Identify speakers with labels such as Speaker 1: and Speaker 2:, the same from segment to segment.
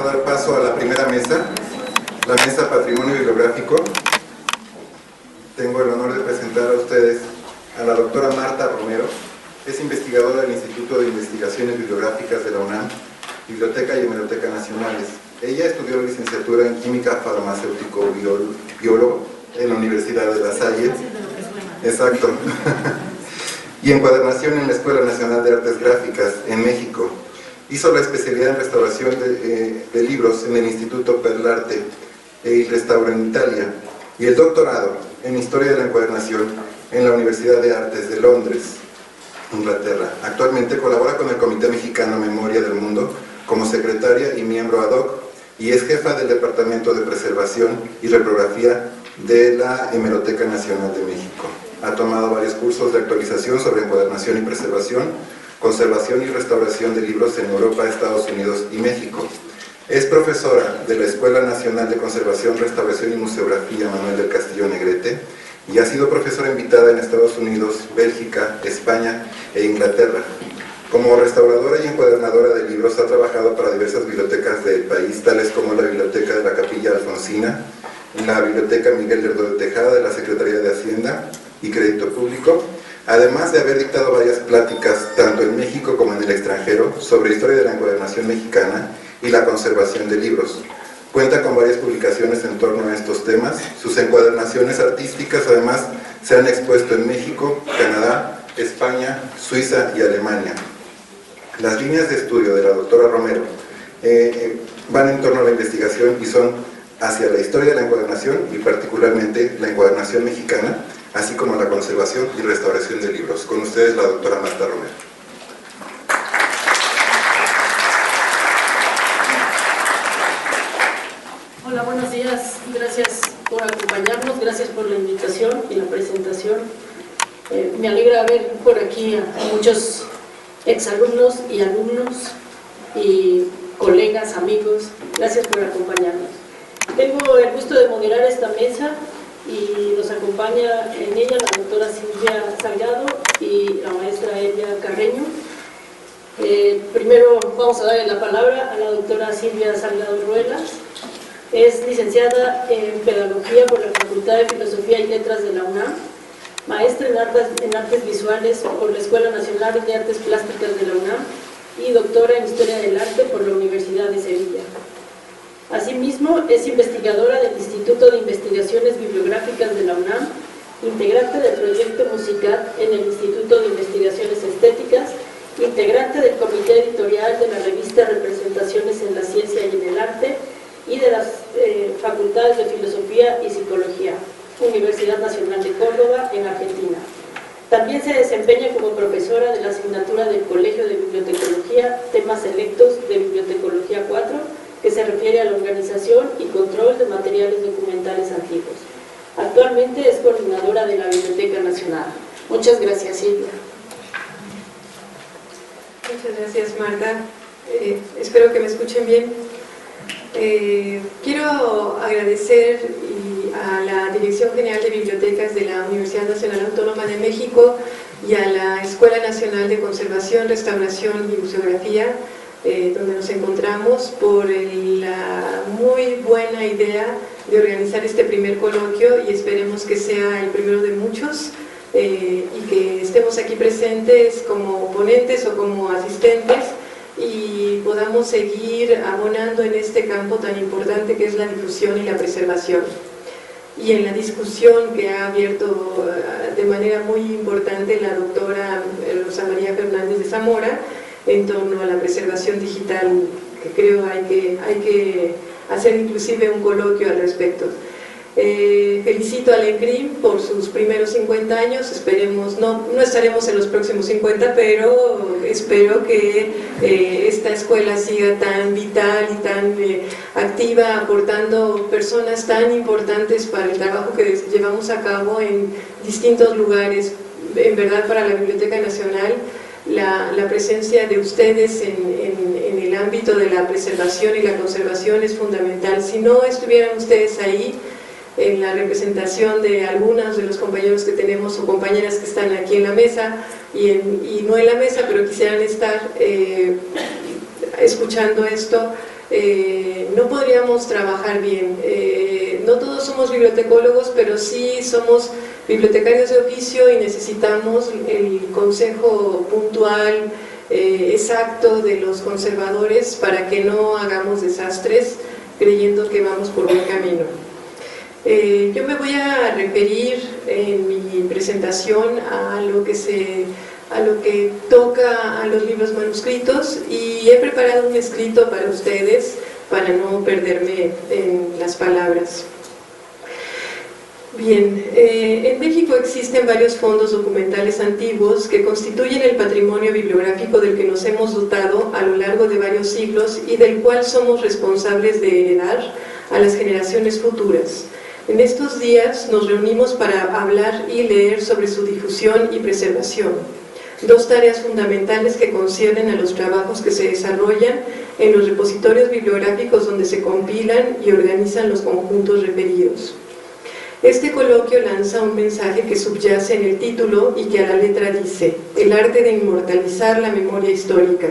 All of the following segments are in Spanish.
Speaker 1: Dar paso a la primera mesa, la mesa Patrimonio Bibliográfico. Tengo el honor de presentar a ustedes a la doctora Marta Romero. Es investigadora del Instituto de Investigaciones Bibliográficas de la UNAM, Biblioteca y Hemeroteca Nacionales. Ella estudió licenciatura en Química Farmacéutico-Biólogo en la Universidad de La Salle. Exacto. Y encuadernación en la Escuela Nacional de Artes Gráficas en México. Hizo la especialidad en restauración de libros en el Instituto Perlarte y Restauro en Italia, y el doctorado en Historia de la Encuadernación en la Universidad de Artes de Londres, Inglaterra. Actualmente colabora con el Comité Mexicano Memoria del Mundo como secretaria y miembro ad hoc, y es jefa del Departamento de Preservación y Reprografía de la Hemeroteca Nacional de México. Ha tomado varios cursos de actualización sobre encuadernación y preservación, conservación y restauración de libros en Europa, Estados Unidos y México. Es profesora de la Escuela Nacional de Conservación, Restauración y Museografía Manuel del Castillo Negrete y ha sido profesora invitada en Estados Unidos, Bélgica, España e Inglaterra. Como restauradora y encuadernadora de libros ha trabajado para diversas bibliotecas del país, tales como la Biblioteca de la Capilla Alfonsina, la Biblioteca Miguel Lerdo de Tejada de la Secretaría de Hacienda y Crédito Público, además de haber dictado varias pláticas, tanto en México como en el extranjero, sobre historia de la encuadernación mexicana y la conservación de libros. Cuenta con varias publicaciones en torno a estos temas. Sus encuadernaciones artísticas, además, se han expuesto en México, Canadá, España, Suiza y Alemania. Las líneas de estudio de la doctora Romero van en torno a la investigación y son hacia la historia de la encuadernación y particularmente la encuadernación mexicana, así como la conservación y restauración de libros. Con ustedes la doctora Marta Romero.
Speaker 2: Hola, buenos días. Gracias por acompañarnos, gracias por la invitación y la presentación. Me alegra ver por aquí a muchos exalumnos y alumnos y colegas, amigos. Gracias por acompañarnos. Tengo el gusto de moderar esta mesa y nos acompaña en ella la doctora Silvia Salgado y la maestra Elia Carreño. Primero vamos a darle la palabra a la doctora Silvia Salgado Ruelas. Es licenciada en Pedagogía por la Facultad de Filosofía y Letras de la UNAM, maestra en Artes Visuales por la Escuela Nacional de Artes Plásticas de la UNAM y doctora en Historia del Arte por la Universidad de Sevilla. Asimismo, es investigadora del Instituto de Investigaciones Bibliográficas de la UNAM, integrante del proyecto musical en el Instituto de Investigaciones Estéticas, integrante del comité editorial de la revista Representaciones en la Ciencia y en el Arte y de las facultades de Filosofía y Psicología, Universidad Nacional de Córdoba, en Argentina. También se desempeña como profesora de la asignatura del Colegio de Bibliotecología, temas selectos de Bibliotecología 4, que se refiere a la organización y control de materiales documentales antiguos. Actualmente es coordinadora de la Biblioteca Nacional. Muchas gracias, Silvia.
Speaker 3: Muchas gracias, Marta. Espero que me escuchen bien. Quiero agradecer a la Dirección General de Bibliotecas de la Universidad Nacional Autónoma de México y a la Escuela Nacional de Conservación, Restauración y Museografía, donde nos encontramos, por la muy buena idea de organizar este primer coloquio, y esperemos que sea el primero de muchos, y que estemos aquí presentes como ponentes o como asistentes y podamos seguir abonando en este campo tan importante que es la difusión y la preservación, y en la discusión que ha abierto de manera muy importante la doctora Rosa María Fernández de Zamora en torno a la preservación digital, que creo hay que hacer inclusive un coloquio al respecto. Felicito al ENCRIM por sus primeros 50 años, esperemos, no estaremos en los próximos 50, pero espero que esta escuela siga tan vital y tan activa, aportando personas tan importantes para el trabajo que llevamos a cabo en distintos lugares. En verdad, para la Biblioteca Nacional, la presencia de ustedes en el ámbito de la preservación y la conservación es fundamental. Si no estuvieran ustedes ahí, en la representación de algunos de los compañeros que tenemos o compañeras que están aquí en la mesa y no en la mesa, pero quisieran estar escuchando esto, no podríamos trabajar bien. No todos somos bibliotecólogos, pero sí somos bibliotecarios de oficio y necesitamos el consejo puntual, exacto de los conservadores para que no hagamos desastres creyendo que vamos por buen camino. Yo me voy a referir en mi presentación a lo que toca a los libros manuscritos, y he preparado un escrito para ustedes para no perderme en las palabras. Bien, en México existen varios fondos documentales antiguos que constituyen el patrimonio bibliográfico del que nos hemos dotado a lo largo de varios siglos y del cual somos responsables de heredar a las generaciones futuras. En estos días nos reunimos para hablar y leer sobre su difusión y preservación, dos tareas fundamentales que conciernen a los trabajos que se desarrollan en los repositorios bibliográficos donde se compilan y organizan los conjuntos referidos. Este coloquio lanza un mensaje que subyace en el título y que a la letra dice: el arte de inmortalizar la memoria histórica.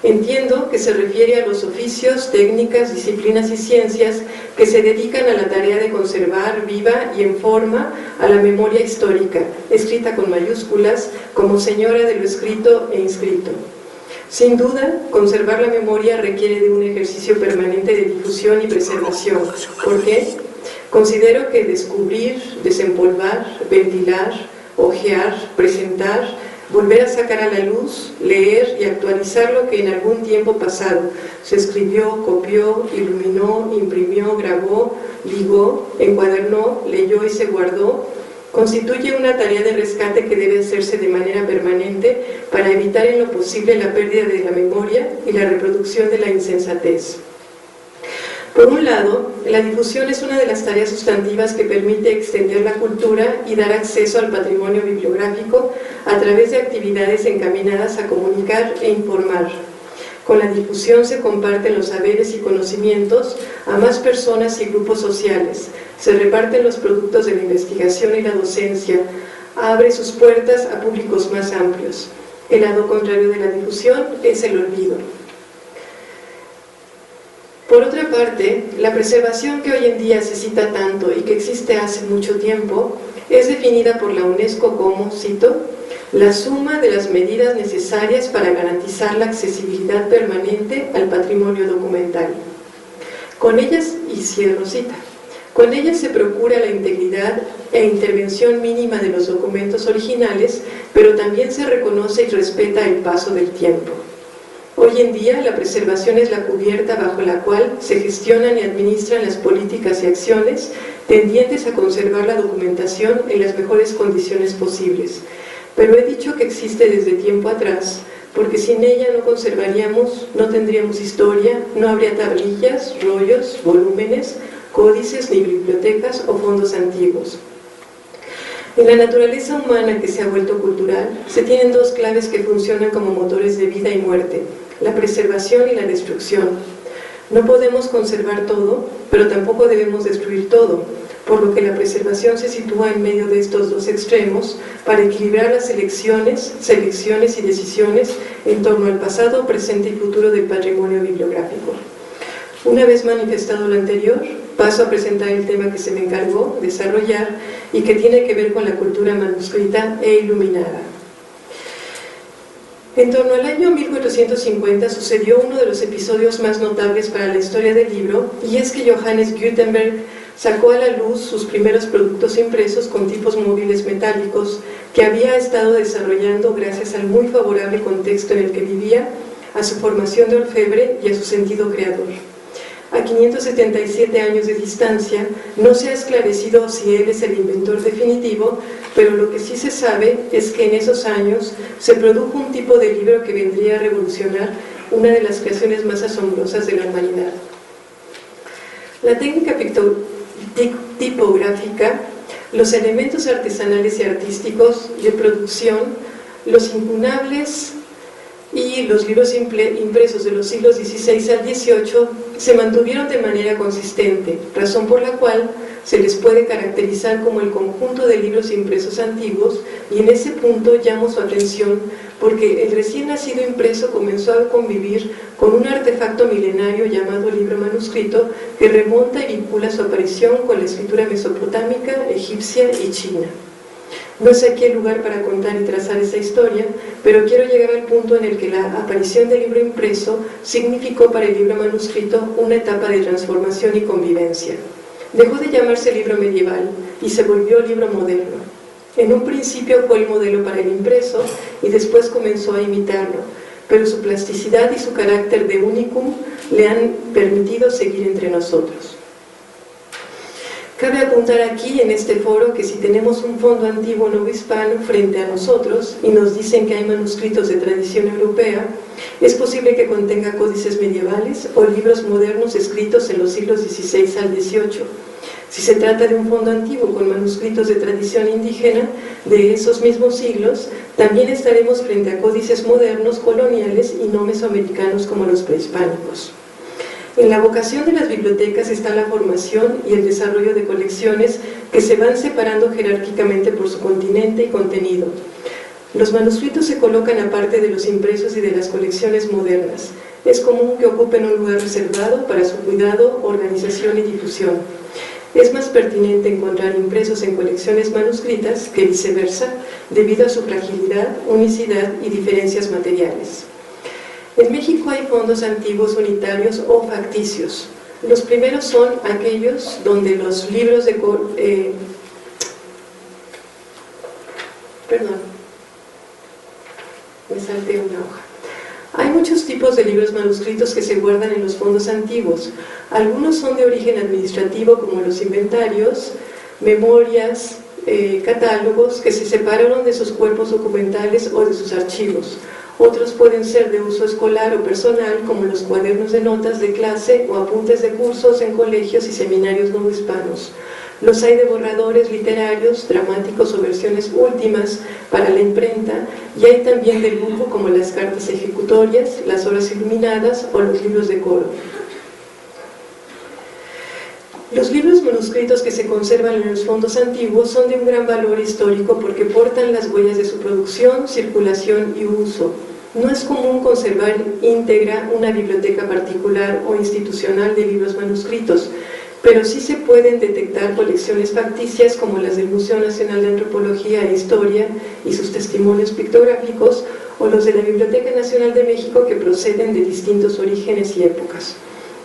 Speaker 3: Entiendo que se refiere a los oficios, técnicas, disciplinas y ciencias que se dedican a la tarea de conservar viva y en forma a la memoria histórica, escrita con mayúsculas, como señora de lo escrito e inscrito. Sin duda, conservar la memoria requiere de un ejercicio permanente de difusión y preservación. ¿Por qué? Considero que descubrir, desempolvar, ventilar, hojear, presentar, volver a sacar a la luz, leer y actualizar lo que en algún tiempo pasado se escribió, copió, iluminó, imprimió, grabó, ligó, encuadernó, leyó y se guardó, constituye una tarea de rescate que debe hacerse de manera permanente para evitar en lo posible la pérdida de la memoria y la reproducción de la insensatez. Por un lado, la difusión es una de las tareas sustantivas que permite extender la cultura y dar acceso al patrimonio bibliográfico a través de actividades encaminadas a comunicar e informar. Con la difusión se comparten los saberes y conocimientos a más personas y grupos sociales, se reparten los productos de la investigación y la docencia, abre sus puertas a públicos más amplios. El lado contrario de la difusión es el olvido. Por otra parte, la preservación que hoy en día se cita tanto y que existe hace mucho tiempo es definida por la UNESCO como, cito, la suma de las medidas necesarias para garantizar la accesibilidad permanente al patrimonio documental. Con ellas, y cierro cita, con ellas se procura la integridad e intervención mínima de los documentos originales, pero también se reconoce y respeta el paso del tiempo. Hoy en día, la preservación es la cubierta bajo la cual se gestionan y administran las políticas y acciones tendientes a conservar la documentación en las mejores condiciones posibles. Pero he dicho que existe desde tiempo atrás, porque sin ella no conservaríamos, no tendríamos historia, no habría tablillas, rollos, volúmenes, códices, ni bibliotecas o fondos antiguos. En la naturaleza humana que se ha vuelto cultural, se tienen dos claves que funcionan como motores de vida y muerte: la preservación y la destrucción. No podemos conservar todo, pero tampoco debemos destruir todo, por lo que la preservación se sitúa en medio de estos dos extremos para equilibrar las selecciones y decisiones en torno al pasado, presente y futuro del patrimonio bibliográfico. Una vez manifestado lo anterior, paso a presentar el tema que se me encargó desarrollar y que tiene que ver con la cultura manuscrita e iluminada. En torno al año 1450 sucedió uno de los episodios más notables para la historia del libro, y es que Johannes Gutenberg sacó a la luz sus primeros productos impresos con tipos móviles metálicos que había estado desarrollando gracias al muy favorable contexto en el que vivía, a su formación de orfebre y a su sentido creador. A 577 años de distancia, no se ha esclarecido si él es el inventor definitivo, pero lo que sí se sabe es que en esos años se produjo un tipo de libro que vendría a revolucionar una de las creaciones más asombrosas de la humanidad. La técnica tipográfica, los elementos artesanales y artísticos de producción, los incunables y los libros impresos de los siglos XVI al XVIII se mantuvieron de manera consistente, razón por la cual se les puede caracterizar como el conjunto de libros impresos antiguos, y en ese punto llamo su atención porque el recién nacido impreso comenzó a convivir con un artefacto milenario llamado libro manuscrito que remonta y vincula su aparición con la escritura mesopotámica, egipcia y china. No es aquí el lugar para contar y trazar esa historia, pero quiero llegar al punto en el que la aparición del libro impreso significó para el libro manuscrito una etapa de transformación y convivencia. Dejó de llamarse libro medieval y se volvió libro moderno. En un principio fue el modelo para el impreso y después comenzó a imitarlo, pero su plasticidad y su carácter de unicum le han permitido seguir entre nosotros. Cabe apuntar aquí en este foro que si tenemos un fondo antiguo novohispano frente a nosotros y nos dicen que hay manuscritos de tradición europea, es posible que contenga códices medievales o libros modernos escritos en los siglos XVI al XVIII. Si se trata de un fondo antiguo con manuscritos de tradición indígena de esos mismos siglos, también estaremos frente a códices modernos coloniales y no mesoamericanos como los prehispánicos. En la vocación de las bibliotecas está la formación y el desarrollo de colecciones que se van separando jerárquicamente por su continente y contenido. Los manuscritos se colocan aparte de los impresos y de las colecciones modernas. Es común que ocupen un lugar reservado para su cuidado, organización y difusión. Es más pertinente encontrar impresos en colecciones manuscritas que viceversa, debido a su fragilidad, unicidad y diferencias materiales. En México hay fondos antiguos unitarios o facticios. Los primeros son aquellos donde los libros de... me salté una hoja. Hay muchos tipos de libros manuscritos que se guardan en los fondos antiguos. Algunos son de origen administrativo, como los inventarios, memorias, catálogos, que se separaron de sus cuerpos documentales o de sus archivos. Otros pueden ser de uso escolar o personal, como los cuadernos de notas de clase o apuntes de cursos en colegios y seminarios novohispanos. Los hay de borradores literarios, dramáticos o versiones últimas para la imprenta, y hay también de lujo como las cartas ejecutorias, las horas iluminadas o los libros de coro. Los libros manuscritos que se conservan en los fondos antiguos son de un gran valor histórico porque portan las huellas de su producción, circulación y uso. No es común conservar íntegra una biblioteca particular o institucional de libros manuscritos, pero sí se pueden detectar colecciones facticias como las del Museo Nacional de Antropología e Historia y sus testimonios pictográficos, o los de la Biblioteca Nacional de México que proceden de distintos orígenes y épocas.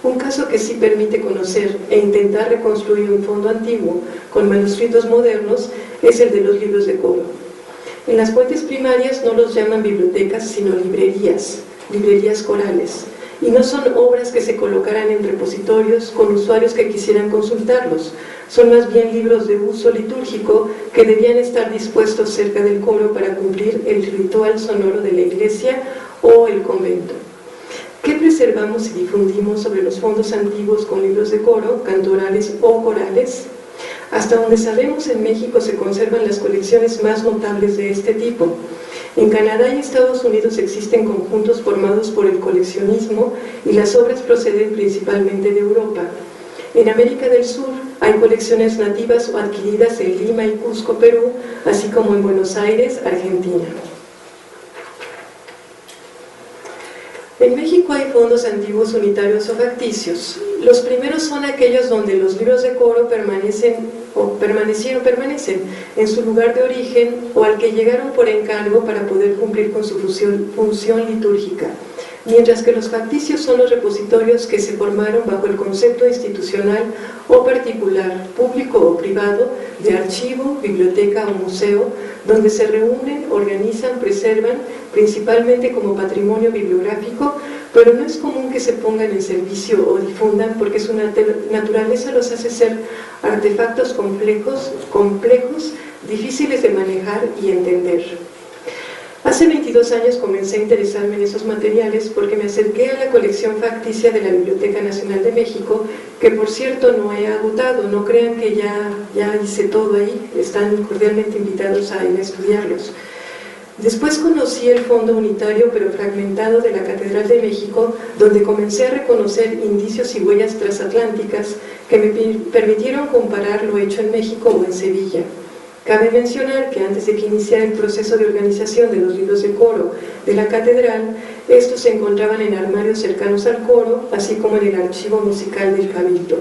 Speaker 3: Un caso que sí permite conocer e intentar reconstruir un fondo antiguo con manuscritos modernos es el de los libros de coro. En las fuentes primarias no los llaman bibliotecas, sino librerías corales, y no son obras que se colocarán en repositorios con usuarios que quisieran consultarlos. Son más bien libros de uso litúrgico que debían estar dispuestos cerca del coro para cumplir el ritual sonoro de la iglesia o el convento. ¿Qué preservamos y difundimos sobre los fondos antiguos con libros de coro, cantorales o corales? Hasta donde sabemos, en México se conservan las colecciones más notables de este tipo. En Canadá y Estados Unidos existen conjuntos formados por el coleccionismo y las obras proceden principalmente de Europa. En América del Sur hay colecciones nativas o adquiridas en Lima y Cusco, Perú, así como en Buenos Aires, Argentina. En México hay fondos antiguos unitarios o facticios. Los primeros son aquellos donde los libros de coro permanecen en su lugar de origen o al que llegaron por encargo para poder cumplir con su función litúrgica, mientras que los facticios son los repositorios que se formaron bajo el concepto institucional o particular, público o privado, de archivo, biblioteca o museo, donde se reúnen, organizan, preservan, principalmente como patrimonio bibliográfico, pero no es común que se pongan en servicio o difundan porque su naturaleza los hace ser artefactos complejos, difíciles de manejar y entender. Hace 22 años comencé a interesarme en esos materiales porque me acerqué a la colección facticia de la Biblioteca Nacional de México, que por cierto no he agotado, no crean que ya hice todo ahí, están cordialmente invitados a ir a estudiarlos. Después conocí el fondo unitario pero fragmentado de la Catedral de México, donde comencé a reconocer indicios y huellas transatlánticas que me permitieron comparar lo hecho en México o en Sevilla. Cabe mencionar que antes de que iniciara el proceso de organización de los libros de coro de la catedral, estos se encontraban en armarios cercanos al coro, así como en el archivo musical del Cabildo.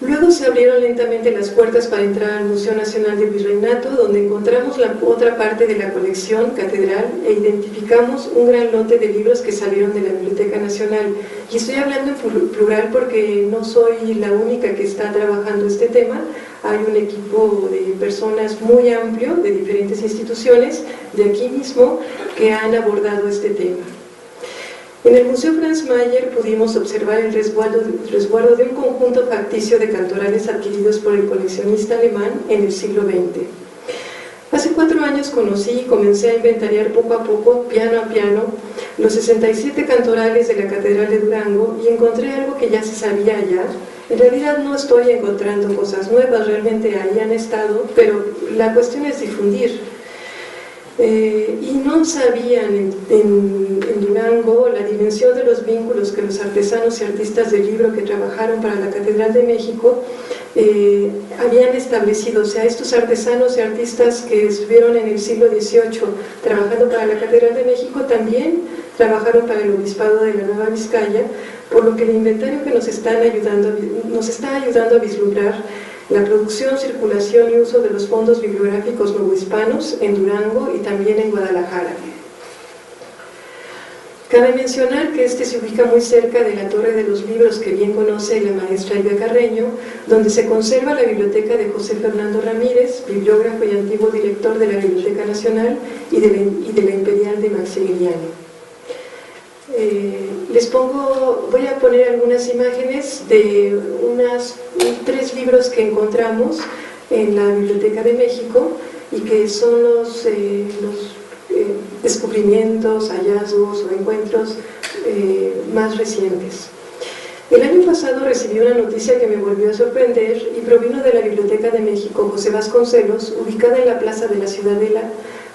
Speaker 3: Luego se abrieron lentamente las puertas para entrar al Museo Nacional del Virreinato, donde encontramos la otra parte de la colección catedral e identificamos un gran lote de libros que salieron de la Biblioteca Nacional. Y estoy hablando en plural porque no soy la única que está trabajando este tema. Hay un equipo de personas muy amplio de diferentes instituciones de aquí mismo que han abordado este tema. En el Museo Franz Mayer pudimos observar el resguardo de un conjunto facticio de cantorales adquiridos por el coleccionista alemán en el siglo XX. Hace 4 años conocí y comencé a inventariar poco a poco, piano a piano, los 67 cantorales de la Catedral de Durango y encontré algo que ya se sabía allá. En realidad no estoy encontrando cosas nuevas, realmente ahí han estado, pero la cuestión es difundir. Y no sabían en Durango la dimensión de los vínculos que los artesanos y artistas del libro que trabajaron para la Catedral de México habían establecido. O sea, estos artesanos y artistas que estuvieron en el siglo XVIII trabajando para la Catedral de México también trabajaron para el Obispado de la Nueva Vizcaya, por lo que el inventario que nos está ayudando a vislumbrar la producción, circulación y uso de los fondos bibliográficos novohispanos en Durango y también en Guadalajara. Cabe mencionar que este se ubica muy cerca de la Torre de los Libros que bien conoce la maestra Elvia Carreño, donde se conserva la biblioteca de José Fernando Ramírez, bibliógrafo y antiguo director de la Biblioteca Nacional y de la Imperial de Maximiliano. Voy a poner algunas imágenes de 3 libros que encontramos en la Biblioteca de México y que son los descubrimientos, hallazgos o encuentros más recientes. El año pasado recibí una noticia que me volvió a sorprender y provino de la Biblioteca de México José Vasconcelos, ubicada en la Plaza de la Ciudadela.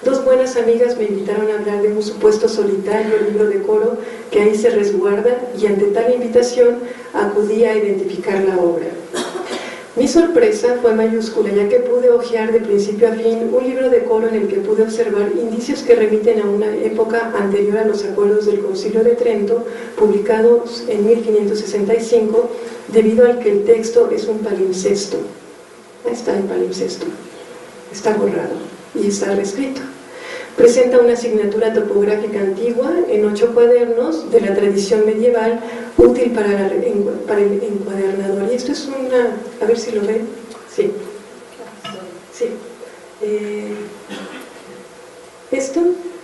Speaker 3: 2 buenas amigas me invitaron a hablar de un supuesto solitario libro de coro que ahí se resguarda y ante tal invitación acudí a identificar la obra. Mi sorpresa fue mayúscula, ya que pude hojear de principio a fin un libro de coro en el que pude observar indicios que remiten a una época anterior a los acuerdos del Concilio de Trento, publicados en 1565, debido al que el texto es un palimpsesto. Ahí está el palimpsesto, está borrado y está reescrito. Presenta una asignatura topográfica antigua en 8 cuadernos de la tradición medieval, útil para el encuadernador. Y esto es a ver si lo ven. Sí. Sí. Esto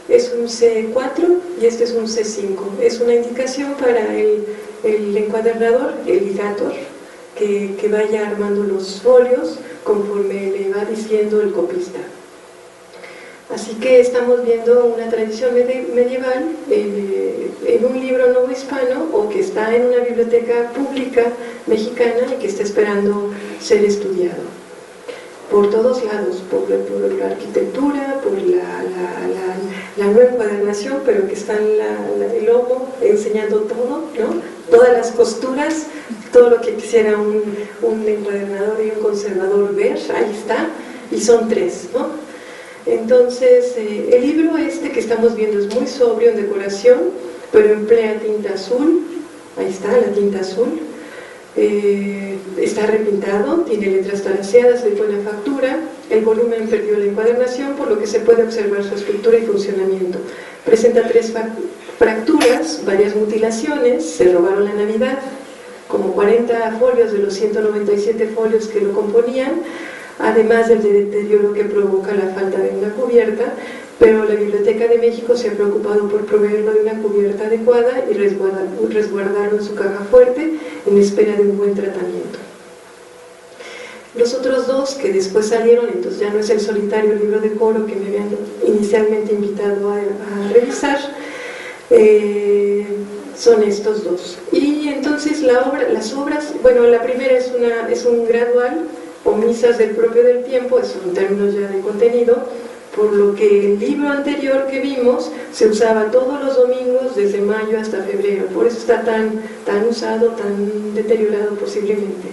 Speaker 3: es un C4 y este es un C5. Es una indicación para el encuadernador, el ligator, que vaya armando los folios conforme le va diciendo el copista. Así que estamos viendo una tradición medieval en un libro novohispano o que está en una biblioteca pública mexicana y que está esperando ser estudiado. Por todos lados, por la arquitectura, por la nueva encuadernación, pero que está en el lomo enseñando todo, ¿no? Todas las costuras, todo lo que quisiera un encuadernador y un conservador ver, ahí está, y son 3, ¿no? Entonces, el libro que estamos viendo es muy sobrio en decoración, pero emplea tinta azul. Ahí está, la tinta azul. Está repintado, tiene letras taraseadas de buena factura. El volumen perdió la encuadernación, por lo que se puede observar su estructura y funcionamiento. Presenta 3 fracturas, varias mutilaciones, se robaron la Navidad, como 40 folios de los 197 folios que lo componían, además del deterioro que provoca la falta de una cubierta, pero la Biblioteca de México se ha preocupado por proveerlo de una cubierta adecuada y resguardarlo en su caja fuerte en espera de un buen tratamiento. Los otros 2 que después salieron, entonces ya no es el solitario libro de coro que me habían inicialmente invitado a revisar, son estos 2. Y entonces las obras, bueno, la primera es un gradual, o misas del propio del tiempo, son términos ya de contenido, por lo que el libro anterior que vimos se usaba todos los domingos desde mayo hasta febrero, por eso está tan usado, tan deteriorado posiblemente.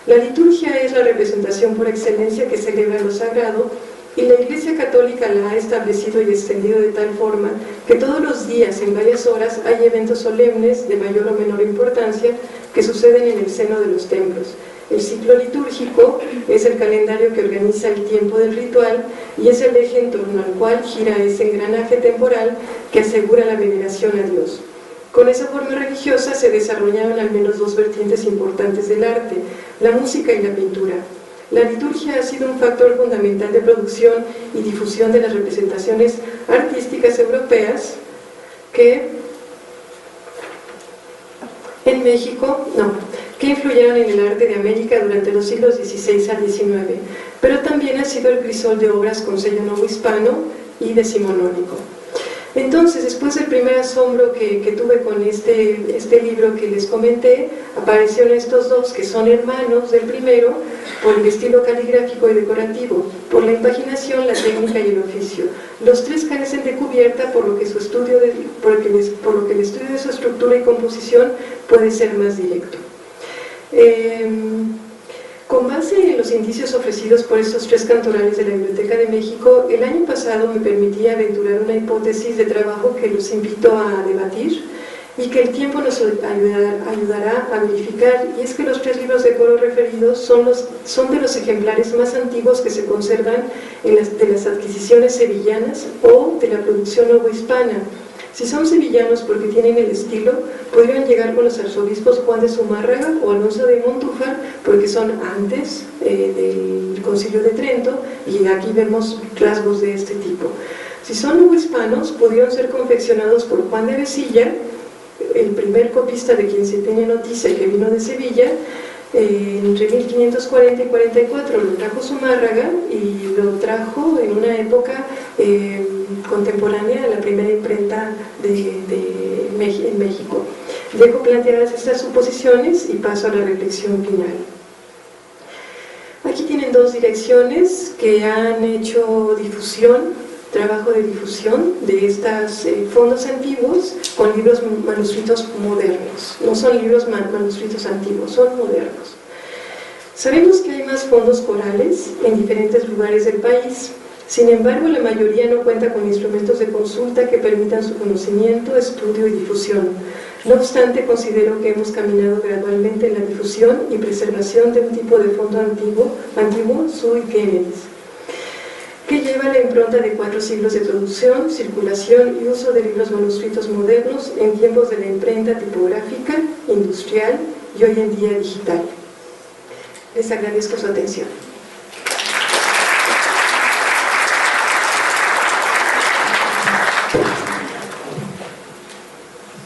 Speaker 3: La liturgia es la representación por excelencia que celebra lo sagrado, y la Iglesia Católica la ha establecido y extendido de tal forma que todos los días, en varias horas, hay eventos solemnes de mayor o menor importancia que suceden en el seno de los templos. El ciclo litúrgico es el calendario que organiza el tiempo del ritual y es el eje en torno al cual gira ese engranaje temporal que asegura la veneración a Dios. Con esa forma religiosa se desarrollaron al menos dos vertientes importantes del arte, la música y la pintura. La liturgia ha sido un factor fundamental de producción y difusión de las representaciones artísticas europeas que influyeron en el arte de América durante los siglos XVI al XIX, pero también ha sido el crisol de obras con sello novohispano y decimonónico. Entonces, después del primer asombro que tuve con este libro que les comenté, aparecieron estos dos que son hermanos del primero por el estilo caligráfico y decorativo, por la impaginación, la técnica y el oficio. Los tres carecen de cubierta, por lo que el estudio de su estructura y composición puede ser más directo. Con base en los indicios ofrecidos por estos tres cantorales de la Biblioteca de México, el año pasado me permití aventurar una hipótesis de trabajo que los invito a debatir y que el tiempo nos ayudará a verificar, y es que los tres libros de coro referidos son de los ejemplares más antiguos que se conservan de las adquisiciones sevillanas o de la producción novohispana. Si son sevillanos porque tienen el estilo, podrían llegar con los arzobispos Juan de Zumárraga o Alonso de Montúfar, porque son antes del Concilio de Trento, y aquí vemos rasgos de este tipo. Si son novohispanos, pudieron ser confeccionados por Juan de Besilla, el primer copista de quien se tiene noticia y que vino de Sevilla, entre 1540 y 44 lo trajo Zumárraga, y lo trajo en una época contemporánea a la primera imprenta en México. Dejo planteadas estas suposiciones y paso a la reflexión final. Aquí tienen dos direcciones que han hecho trabajo de difusión de estos fondos antiguos con libros manuscritos modernos. No son libros manuscritos antiguos, son modernos. Sabemos que hay más fondos corales en diferentes lugares del país. Sin embargo, la mayoría no cuenta con instrumentos de consulta que permitan su conocimiento, estudio y difusión. No obstante, considero que hemos caminado gradualmente en la difusión y preservación de un tipo de fondo antiguo sui generis, que lleva la impronta de 4 siglos de producción, circulación y uso de libros manuscritos modernos en tiempos de la imprenta tipográfica, industrial y hoy en día digital. Les agradezco su atención.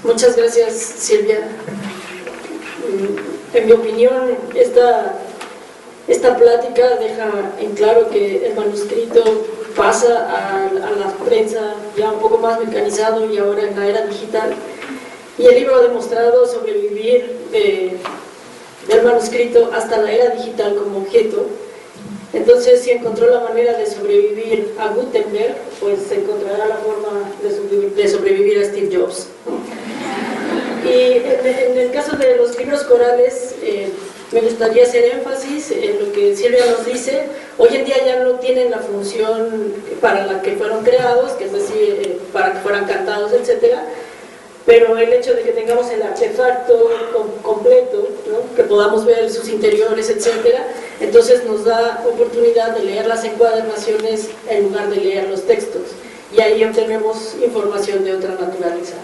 Speaker 2: Muchas gracias, Silvia. En mi opinión, esta plática deja en claro que el manuscrito pasa a la prensa ya un poco más mecanizado y ahora en la era digital, y el libro ha demostrado sobrevivir del manuscrito hasta la era digital como objeto. Entonces, si encontró la manera de sobrevivir a Gutenberg, pues se encontrará la forma de sobrevivir a Steve Jobs. Y en el caso de los libros corales, me gustaría hacer énfasis en lo que Silvia nos dice. Hoy en día ya no tienen la función para la que fueron creados, que es decir, para que fueran cantados, etc. Pero el hecho de que tengamos el artefacto completo, ¿no?, que podamos ver sus interiores, etc., entonces nos da oportunidad de leer las encuadernaciones en lugar de leer los textos, y ahí obtenemos información de otra naturaleza.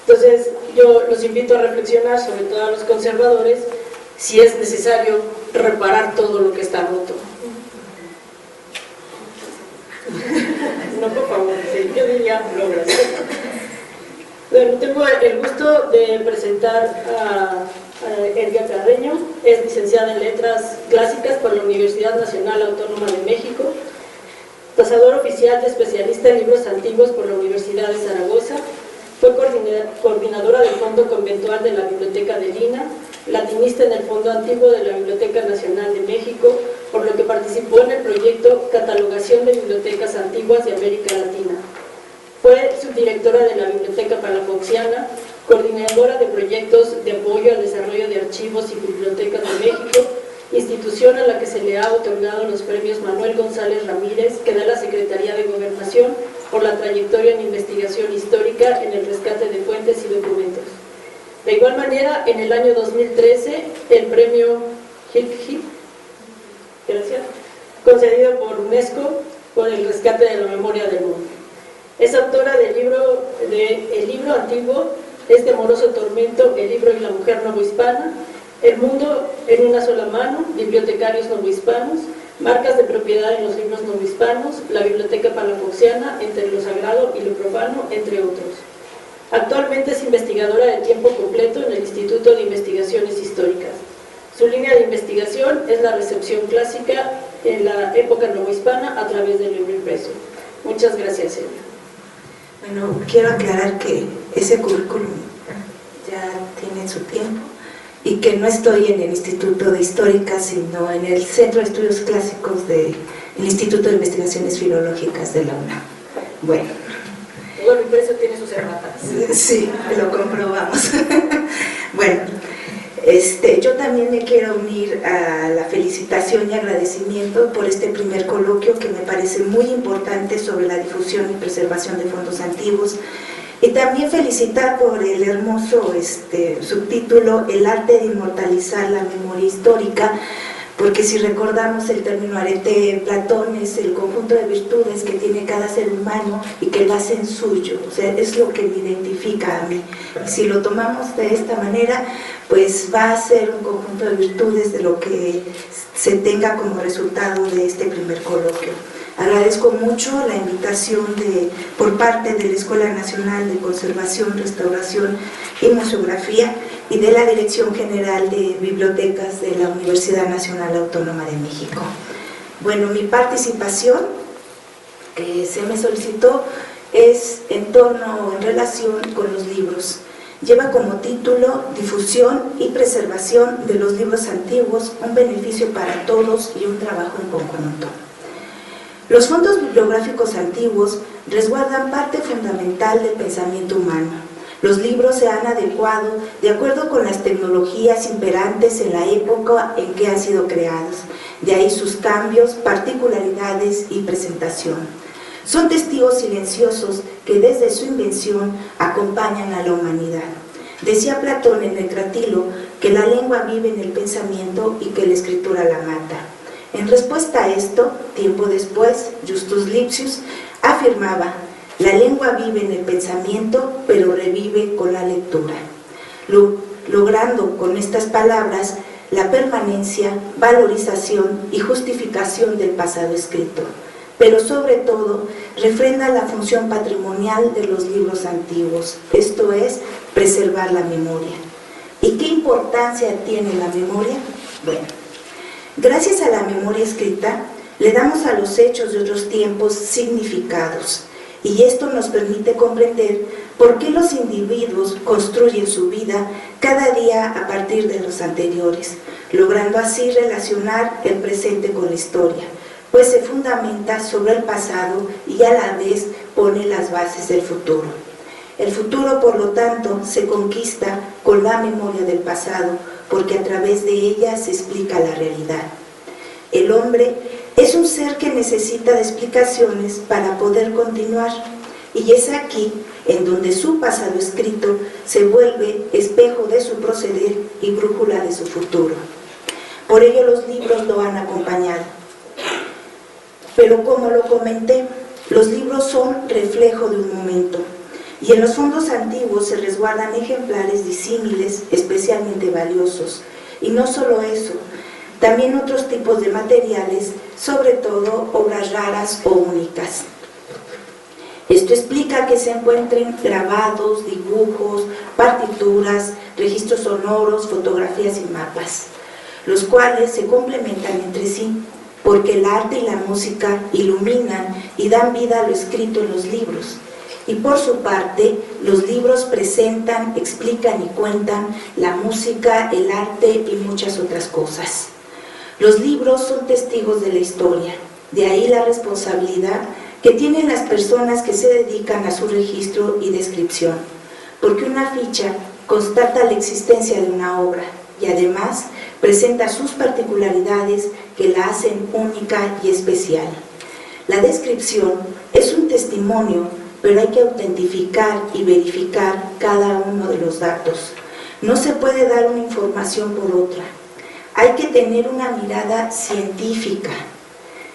Speaker 2: Entonces yo los invito a reflexionar, sobre todo a los conservadores, si es necesario reparar todo lo que está roto. No, por favor, sí, yo diría logras. Bueno, tengo el gusto de presentar a Elvia Carreño. Es licenciada en Letras Clásicas por la Universidad Nacional Autónoma de México, tasador oficial de especialista en libros antiguos por la Universidad de Zaragoza. Fue coordinadora del Fondo Conventual de la Biblioteca de Lina, latinista en el Fondo Antiguo de la Biblioteca Nacional de México, por lo que participó en el proyecto Catalogación de Bibliotecas Antiguas de América Latina. Fue subdirectora de la Biblioteca Palafoxiana, coordinadora de proyectos de apoyo al desarrollo de archivos y bibliotecas de México, institución a la que se le ha otorgado los premios Manuel González Ramírez, que da la Secretaría de Gobernación, por la trayectoria en investigación histórica en el rescate de fuentes y documentos. De igual manera, en el año 2013, el premio HIT, gracias, concedido por UNESCO por el rescate de la memoria del mundo. Es autora del libro El libro antiguo, Este moroso tormento, el libro y la mujer novohispana, El mundo en una sola mano, bibliotecarios novohispanos, marcas de propiedad en los libros novohispanos, la Biblioteca Palafoxiana, entre lo sagrado y lo profano, entre otros. Actualmente es investigadora de tiempo completo en el Instituto de Investigaciones Históricas. Su línea de investigación es la recepción clásica en la época novohispana a través del libro impreso. Muchas gracias, Celia.
Speaker 4: Bueno, quiero aclarar que ese currículum ya tiene su tiempo y que no estoy en el Instituto de Históricas, sino en el Centro de Estudios Clásicos del Instituto de Investigaciones Filológicas de la UNAM. Bueno.
Speaker 2: Todo lo impreso tiene sus erratas.
Speaker 4: Sí, lo comprobamos. Bueno, yo también me quiero unir a la felicitación y agradecimiento por este primer coloquio que me parece muy importante sobre la difusión y preservación de fondos antiguos. Y también felicitar por el hermoso subtítulo, El arte de inmortalizar la memoria histórica, porque si recordamos el término arete de Platón es el conjunto de virtudes que tiene cada ser humano y que lo hacen suyo, o sea, es lo que me identifica a mí. Y si lo tomamos de esta manera, pues va a ser un conjunto de virtudes de lo que se tenga como resultado de este primer coloquio. Agradezco mucho la invitación por parte de la Escuela Nacional de Conservación, Restauración y Museografía y de la Dirección General de Bibliotecas de la Universidad Nacional Autónoma de México. Bueno, mi participación que se me solicitó es en relación con los libros. Lleva como título Difusión y preservación de los libros antiguos, un beneficio para todos y un trabajo en conjunto. Los fondos bibliográficos antiguos resguardan parte fundamental del pensamiento humano. Los libros se han adecuado de acuerdo con las tecnologías imperantes en la época en que han sido creados, de ahí sus cambios, particularidades y presentación. Son testigos silenciosos que desde su invención acompañan a la humanidad. Decía Platón en el Cratilo que la lengua vive en el pensamiento y que la escritura la mata. En respuesta a esto, tiempo después, Justus Lipsius afirmaba: la lengua vive en el pensamiento, pero revive con la lectura, logrando con estas palabras la permanencia, valorización y justificación del pasado escrito, pero sobre todo refrenda la función patrimonial de los libros antiguos, esto es, preservar la memoria. ¿Y qué importancia tiene la memoria? Bueno, gracias a la memoria escrita, le damos a los hechos de otros tiempos significados, y esto nos permite comprender por qué los individuos construyen su vida cada día a partir de los anteriores, logrando así relacionar el presente con la historia, pues se fundamenta sobre el pasado y a la vez pone las bases del futuro. El futuro, por lo tanto, se conquista con la memoria del pasado, porque a través de ella se explica la realidad. El hombre es un ser que necesita de explicaciones para poder continuar, y es aquí en donde su pasado escrito se vuelve espejo de su proceder y brújula de su futuro. Por ello los libros lo han acompañado. Pero como lo comenté, los libros son reflejo de un momento, y en los fondos antiguos se resguardan ejemplares disímiles especialmente valiosos. Y no solo eso, también otros tipos de materiales, sobre todo obras raras o únicas. Esto explica que se encuentren grabados, dibujos, partituras, registros sonoros, fotografías y mapas, los cuales se complementan entre sí, porque el arte y la música iluminan y dan vida a lo escrito en los libros. Y por su parte, los libros presentan, explican y cuentan la música, el arte y muchas otras cosas. Los libros son testigos de la historia, de ahí la responsabilidad que tienen las personas que se dedican a su registro y descripción, porque una ficha constata la existencia de una obra y además presenta sus particularidades que la hacen única y especial. La descripción es un testimonio, pero hay que autentificar y verificar cada uno de los datos. No se puede dar una información por otra. Hay que tener una mirada científica.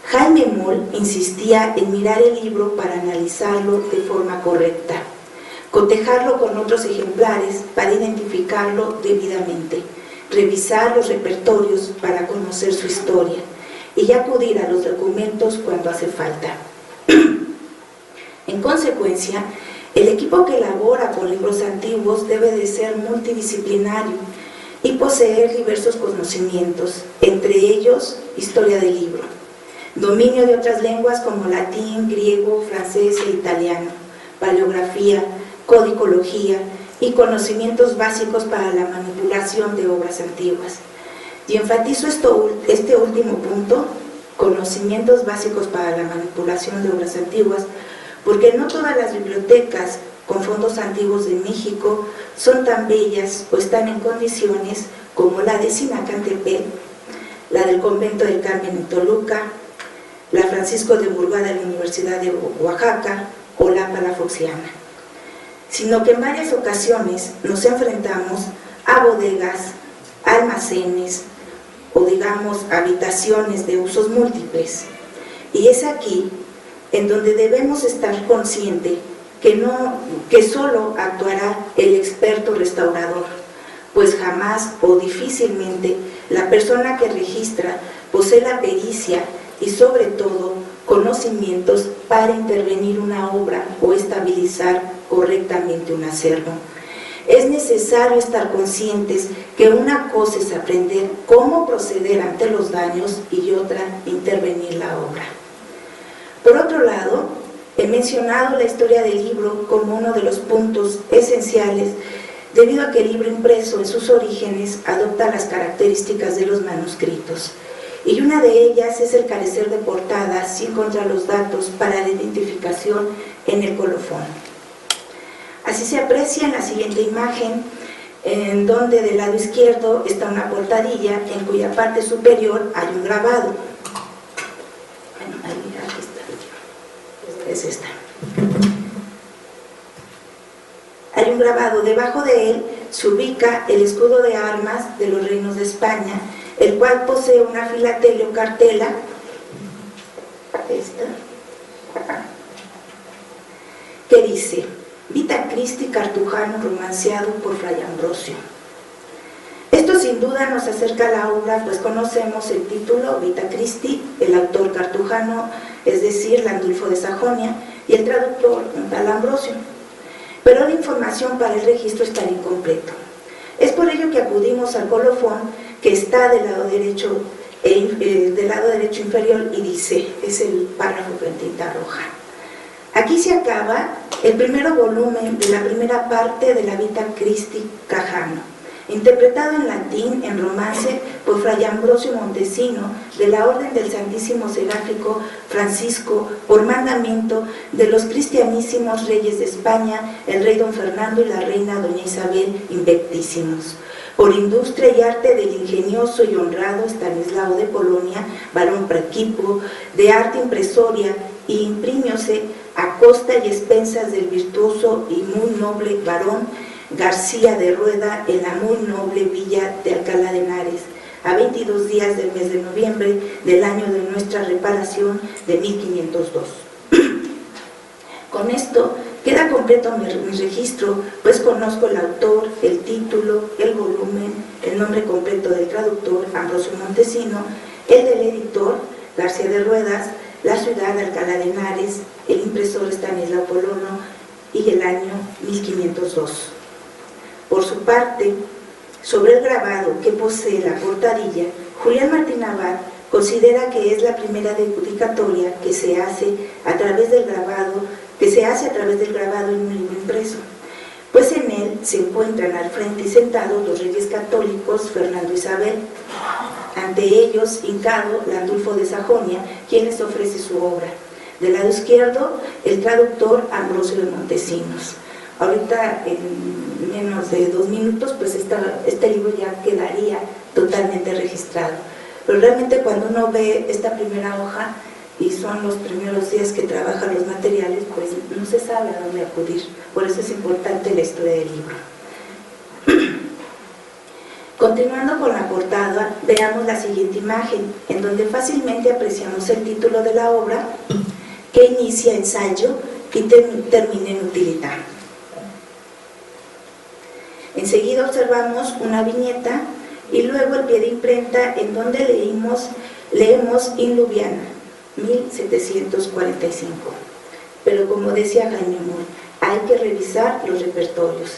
Speaker 4: Jaime Moll insistía en mirar el libro para analizarlo de forma correcta, cotejarlo con otros ejemplares para identificarlo debidamente, revisar los repertorios para conocer su historia y acudir a los documentos cuando hace falta. En consecuencia, el equipo que elabora con libros antiguos debe de ser multidisciplinario y poseer diversos conocimientos, entre ellos historia del libro, dominio de otras lenguas como latín, griego, francés e italiano, paleografía, codicología y conocimientos básicos para la manipulación de obras antiguas. Y enfatizo este último punto, conocimientos básicos para la manipulación de obras antiguas, porque no todas las bibliotecas con fondos antiguos de México son tan bellas o están en condiciones como la de Sinacantepec, la del Convento del Carmen en Toluca, la Francisco de Burgua de la Universidad de Oaxaca o la Palafoxiana, sino que en varias ocasiones nos enfrentamos a bodegas, almacenes o digamos habitaciones de usos múltiples. Y es aquí en donde debemos estar conscientes que solo actuará el experto restaurador, pues jamás o difícilmente la persona que registra posee la pericia y sobre todo conocimientos para intervenir una obra o estabilizar correctamente un acervo. Es necesario estar conscientes que una cosa es aprender cómo proceder ante los daños y otra intervenir la obra. Por otro lado, he mencionado la historia del libro como uno de los puntos esenciales debido a que el libro impreso en sus orígenes adopta las características de los manuscritos. Y una de ellas es el carecer de portada sin contra los datos para la identificación en el colofón. Así se aprecia en la siguiente imagen, en donde del lado izquierdo está una portadilla en cuya parte superior hay un grabado. Bueno, ahí, aquí está. Es esta. Hay un grabado, debajo de él se ubica el escudo de armas de los reinos de España, el cual posee una filatelia o cartela, que dice: Vita Christi Cartujano romanceado por Fray Ambrosio. Esto sin duda nos acerca a la obra, pues conocemos el título Vita Christi, el autor cartujano, es decir, Landulfo de Sajonia, y el traductor tal Ambrosio. Pero la información para el registro está incompleto. Es por ello que acudimos al colofón, que está del lado derecho inferior, y dice, es el párrafo en tinta roja: aquí se acaba el primer volumen de la primera parte de la Vita Christi Cajano, interpretado en latín en romance por Fray Ambrosio Montesino, de la Orden del Santísimo Seráfico Francisco, por mandamiento de los cristianísimos reyes de España, el rey don Fernando y la reina doña Isabel invectísimos, por industria y arte del ingenioso y honrado Estanislao de Polonia, varón prequipo, de arte impresoria, y imprimióse a costa y expensas del virtuoso y muy noble varón García de Rueda en la muy noble villa de Alcalá de Henares, a 22 días del mes de noviembre del año de nuestra reparación de 1502. Con esto queda completo mi registro, pues conozco el autor, el título, el volumen, el nombre completo del traductor, Ambrosio Montesino, el del editor, García de Ruedas, la ciudad de Alcalá de Henares, el impresor Estanislao Polono y el año 1502. Por su parte, sobre el grabado que posee la portadilla, Julián Martín Abad considera que es la primera dedicatoria que se hace a través del grabado que se hace a través del grabado en un libro impreso, pues en él se encuentran al frente y sentados los reyes católicos Fernando e Isabel, ante ellos hincado Landulfo de Sajonia, quien les ofrece su obra. Del lado izquierdo, el traductor Ambrosio de Montesinos. Ahorita, en menos de 2 minutos, pues este libro ya quedaría totalmente registrado. Pero realmente cuando uno ve esta primera hoja, y son los primeros días que trabajan los materiales, pues no se sabe a dónde acudir. Por eso es importante la historia del libro. Continuando con la portada, veamos la siguiente imagen, en donde fácilmente apreciamos el título de la obra, que inicia ensayo y termina en utilidad. Enseguida observamos una viñeta y luego el pie de imprenta en donde leemos In Lubiana, 1745. Pero como decía Jaime Moore, hay que revisar los repertorios.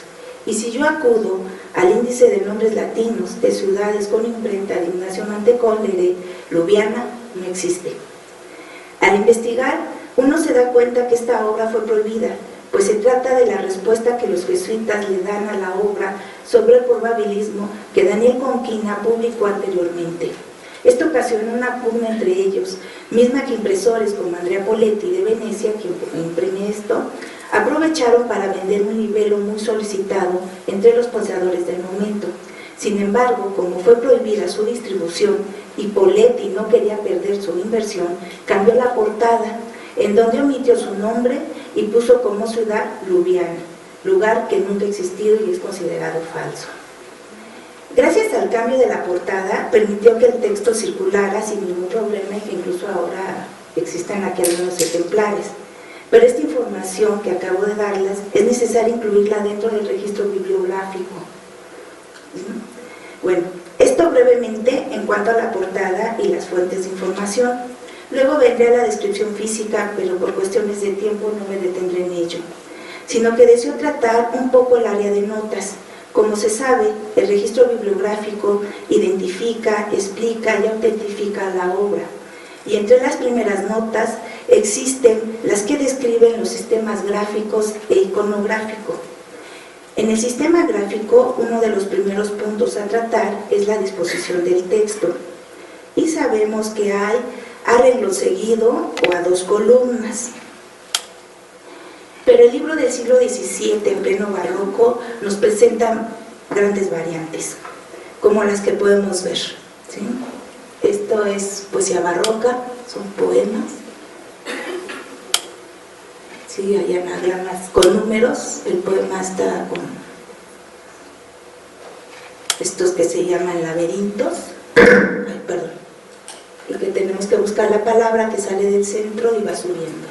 Speaker 4: Y si yo acudo al índice de nombres latinos de ciudades con imprenta de Ignacio Mantecón, leeré Lubiana no existe. Al investigar, uno se da cuenta que esta obra fue prohibida, pues se trata de la respuesta que los jesuitas le dan a la obra sobre el probabilismo que Daniel Conquina publicó anteriormente. Esto ocasionó una pugna entre ellos, misma que impresores como Andrea Poletti de Venecia, que imprime esto, aprovecharon para vender un libelo muy solicitado entre los poseedores del momento. Sin embargo, como fue prohibida su distribución y Poletti no quería perder su inversión, cambió la portada, en donde omitió su nombre y puso como ciudad Lubiana, lugar que nunca ha existido y es considerado falso. Gracias al cambio de la portada, permitió que el texto circulara sin ningún problema y que incluso ahora existen aquí algunos ejemplares. Pero esta información que acabo de darles es necesario incluirla dentro del registro bibliográfico. Bueno, esto brevemente en cuanto a la portada y las fuentes de información. Luego vendré a la descripción física, pero por cuestiones de tiempo no me detendré en ello, sino que deseo tratar un poco el área de notas. Como se sabe, el registro bibliográfico identifica, explica y autentifica la obra. Y entre las primeras notas existen las que describen los sistemas gráficos e iconográficos. En el sistema gráfico, uno de los primeros puntos a tratar es la disposición del texto. Y sabemos que hay arreglo seguido o a 2 columnas. Pero el libro del siglo XVII, en pleno barroco, nos presenta grandes variantes, como las que podemos ver, ¿sí? Esto es poesía barroca, son poemas. Sí, hay anagramas con números, el poema está con estos que se llaman laberintos. Ay, perdón. Y que tenemos que buscar la palabra que sale del centro y va subiendo.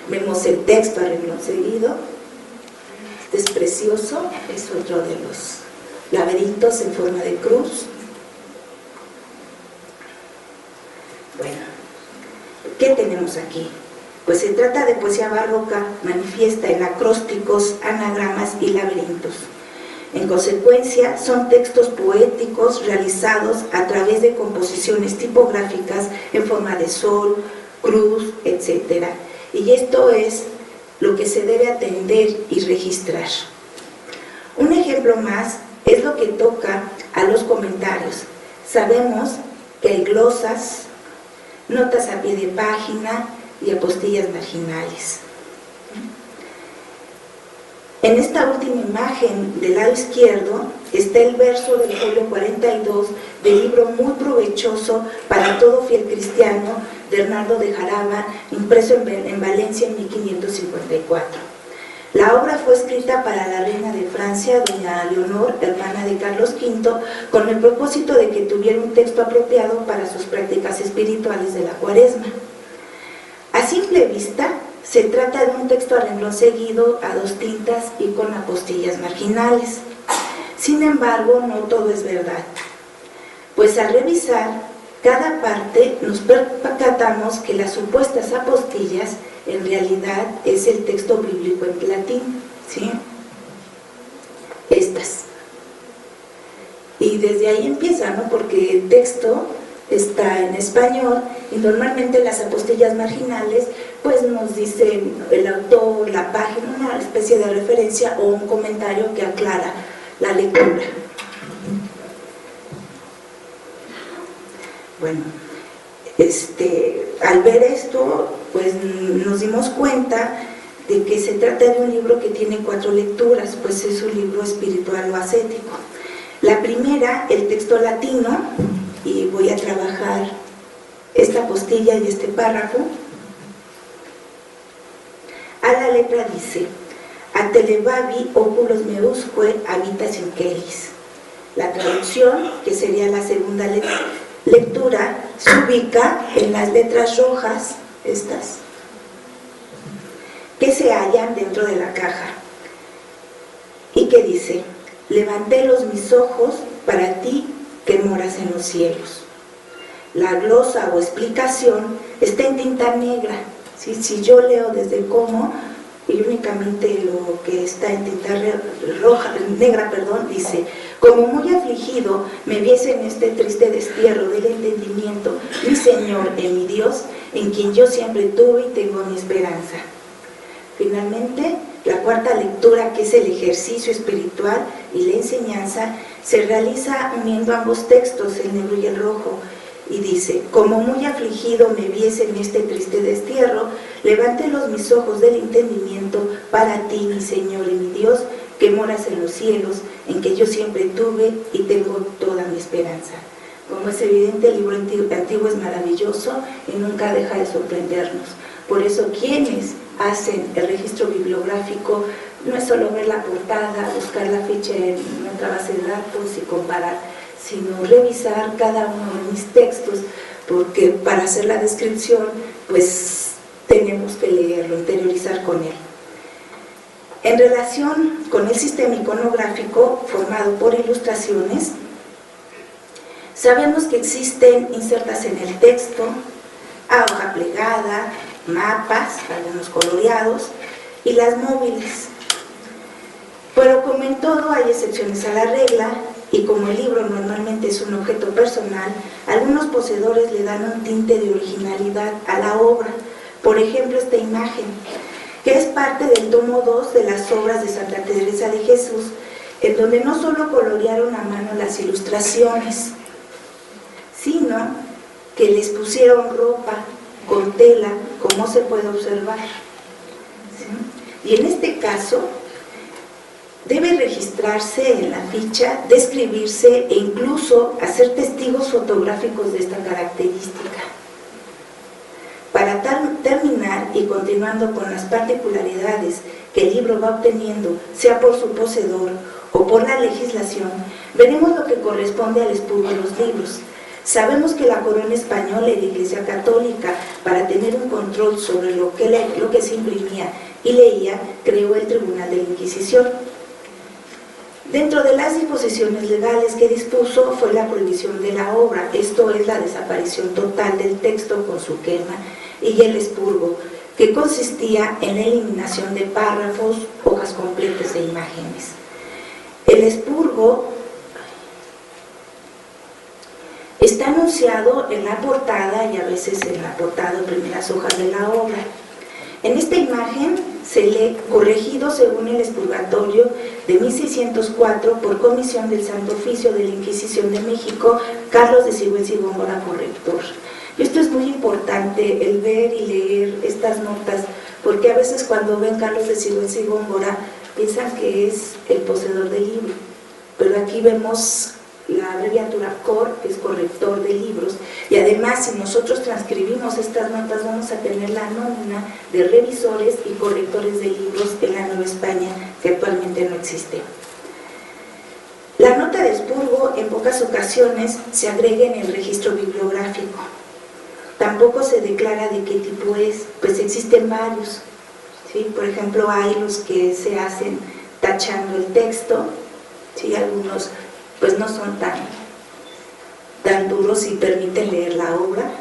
Speaker 4: Vemos el texto a renglón seguido. Este es precioso, es otro de los laberintos en forma de cruz. Bueno, ¿qué tenemos aquí? Pues se trata de poesía barroca, manifiesta en acrósticos, anagramas y laberintos. En consecuencia, son textos poéticos realizados a través de composiciones tipográficas en forma de sol, cruz, etc. Y esto es lo que se debe atender y registrar. Un ejemplo más es lo que toca a los comentarios. Sabemos que hay glosas, notas a pie de página y apostillas marginales. En esta última imagen del lado izquierdo está el verso del folio 42 del libro muy provechoso para todo fiel cristiano de Hernando de Jaraba, impreso en Valencia en 1554. La obra fue escrita para la reina de Francia, doña Leonor, hermana de Carlos V, con el propósito de que tuviera un texto apropiado para sus prácticas espirituales de la Cuaresma. A simple vista, se trata de un texto a renglón seguido, a 2 tintas y con apostillas marginales. Sin embargo, no todo es verdad, pues al revisar cada parte nos percatamos que las supuestas apostillas en realidad es el texto bíblico en latín, ¿sí? Estas. Y desde ahí empieza, ¿no? Porque el texto está en español y normalmente las apostillas marginales pues nos dice el autor, la página, una especie de referencia o un comentario que aclara la lectura. Bueno, al ver esto, pues nos dimos cuenta de que se trata de un libro que tiene 4 lecturas, pues es un libro espiritual o ascético. La primera, el texto latino, y voy a trabajar esta postilla y este párrafo. A la letra dice: Atelebabi oculos meusque habitas in celis. La traducción, que sería la segunda lectura, se ubica en las letras rojas, estas, que se hallan dentro de la caja, y que dice: levanté mis ojos para ti que moras en los cielos. La glosa o explicación está en tinta negra. ¿Sí? Si yo leo desde cómo, y únicamente lo que está en tinta negra, dice: como muy afligido me viese en este triste destierro del entendimiento, mi Señor y mi Dios, en quien yo siempre tuve y tengo mi esperanza. Finalmente, la cuarta lectura, que es el ejercicio espiritual y la enseñanza, se realiza uniendo ambos textos, el negro y el rojo, y dice: como muy afligido me viese en este triste destierro, levanté mis ojos del entendimiento para ti, mi Señor y mi Dios, que moras en los cielos, en que yo siempre tuve y tengo toda mi esperanza. Como es evidente, el libro antiguo es maravilloso y nunca deja de sorprendernos. Por eso, quienes hacen el registro bibliográfico no es solo ver la portada, buscar la ficha en nuestra base de datos y comparar, sino revisar cada uno de mis textos, porque para hacer la descripción, pues tenemos que leerlo, interiorizar con él. En relación con el sistema iconográfico formado por ilustraciones, sabemos que existen insertas en el texto, a hoja plegada, mapas, algunos coloreados, y las móviles. Pero como en todo hay excepciones a la regla, y como el libro normalmente es un objeto personal, algunos poseedores le dan un tinte de originalidad a la obra. Por ejemplo, esta imagen, que es parte del tomo 2 de las obras de Santa Teresa de Jesús, en donde no solo colorearon a mano las ilustraciones, sino que les pusieron ropa con tela, como se puede observar. ¿Sí? Y en este caso, debe registrarse en la ficha, describirse e incluso hacer testigos fotográficos de esta característica. Para terminar y continuando con las particularidades que el libro va obteniendo, sea por su poseedor o por la legislación, veremos lo que corresponde al expurgo de los libros. Sabemos que la corona española y la Iglesia Católica, para tener un control sobre lo que se imprimía y leía, creó el Tribunal de la Inquisición. Dentro de las disposiciones legales que dispuso fue la prohibición de la obra, esto es la desaparición total del texto con su quema, y el expurgo, que consistía en la eliminación de párrafos, hojas completas e imágenes. El expurgo está anunciado en la portada y a veces en la portada o primeras hojas de la obra. En esta imagen se lee: corregido según el expurgatorio de 1604 por comisión del Santo Oficio de la Inquisición de México, Carlos de Sigüenza y Góngora, corrector. Y esto es muy importante, el ver y leer estas notas, porque a veces cuando ven Carlos de Sigüenza y Góngora piensan que es el poseedor del libro, pero aquí vemos la abreviatura COR, que es corrector de libros, y además si nosotros transcribimos estas notas vamos a tener la nómina de revisores y correctores de libros en la Nueva España, que actualmente no existe. La nota de expurgo en pocas ocasiones se agrega en el registro bibliográfico. Tampoco se declara de qué tipo es, pues existen varios. ¿Sí? Por ejemplo, hay los que se hacen tachando el texto, ¿sí? Algunos pues no son tan duros y permiten leer la obra,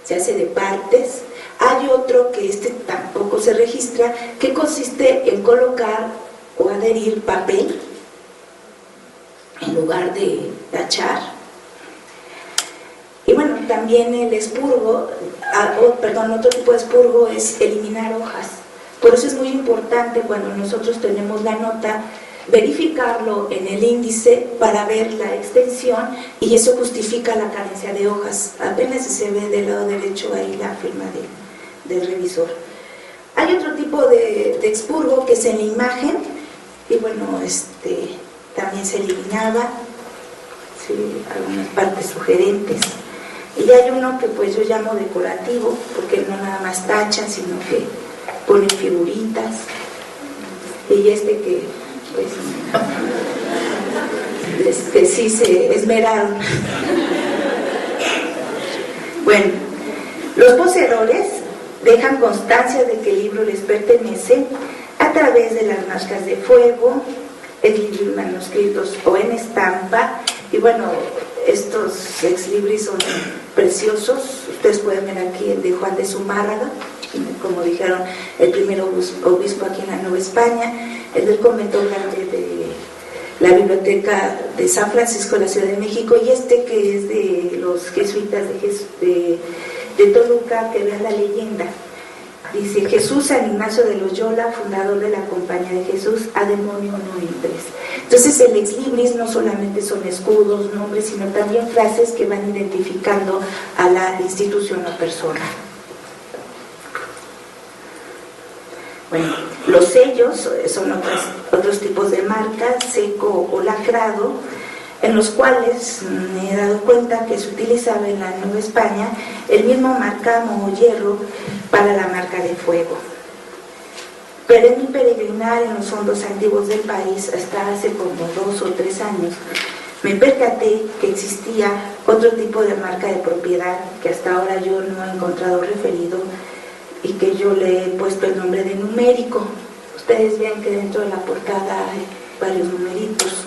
Speaker 4: se hace de partes. Hay otro que tampoco se registra, que consiste en colocar o adherir papel en lugar de tachar. Y bueno, también el expurgo, otro tipo de expurgo es eliminar hojas. Por eso es muy importante cuando nosotros tenemos la nota, verificarlo en el índice para ver la extensión, y eso justifica la carencia de hojas. Apenas se ve del lado derecho ahí la firma del revisor. Hay otro tipo de expurgo que es en la imagen, y bueno, también se eliminaba, sí, algunas partes sugerentes. Y hay uno que pues yo llamo decorativo, porque no nada más tachan, sino que ponen figuritas. Y que pues que sí se esmeraron. Bueno, los poseedores dejan constancia de que el libro les pertenece a través de las marcas de fuego, en manuscritos o en estampa. Y bueno, estos exlibris son preciosos. Ustedes pueden ver aquí el de Juan de Zumárraga, como dijeron, el primer obispo aquí en la Nueva España, el del convento grande de la biblioteca de San Francisco de la Ciudad de México, y que es de los jesuitas de Toluca, que vean la leyenda. Dice: Jesús San Ignacio de Loyola, fundador de la Compañía de Jesús, a demonio no entres. Entonces el ex libris no solamente son escudos, nombres, sino también frases que van identificando a la institución o persona. Bueno, los sellos son otros tipos de marcas, seco o lacrado, en los cuales me he dado cuenta que se utilizaba en la Nueva España el mismo marcamo o hierro para la marca de fuego. Pero en mi peregrinar en los fondos antiguos del país, hasta hace como 2 o 3 años, me percaté que existía otro tipo de marca de propiedad que hasta ahora yo no he encontrado referido, y que yo le he puesto el nombre de numérico. Ustedes ven que dentro de la portada hay varios numeritos.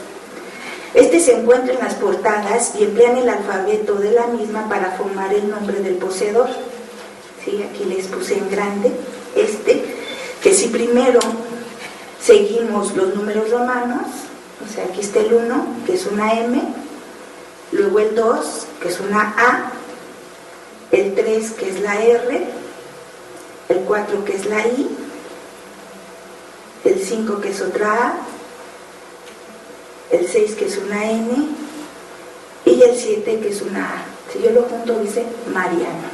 Speaker 4: Se encuentra en las portadas y emplean el alfabeto de la misma para formar el nombre del poseedor. ¿Sí? Aquí les puse en grande que si primero seguimos los números romanos, o sea, aquí está el 1, que es una M, luego el 2, que es una A, el 3, que es la R, el 4, que es la I, el 5, que es otra A, el 6, que es una N, y el 7, que es una A. Si yo lo junto, dice Mariano.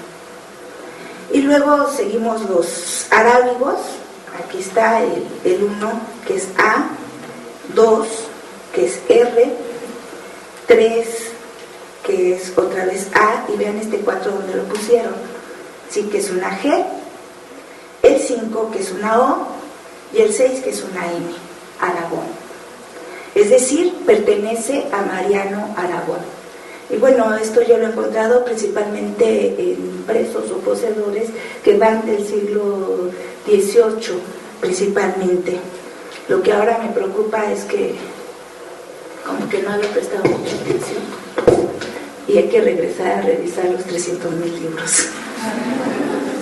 Speaker 4: Y luego seguimos los arábigos. Aquí está el 1, que es A, 2, que es R, 3, que es otra vez A, y vean 4 donde lo pusieron, sí, que es una G, el 5, que es una O, y el 6, que es una M, Aragón. Es decir, pertenece a Mariano Aragón. Y bueno, esto yo lo he encontrado principalmente en presos o poseedores que van del siglo XVIII, principalmente. Lo que ahora me preocupa es que como que no había prestado mucha atención, y hay que regresar a revisar los 300,000 libros.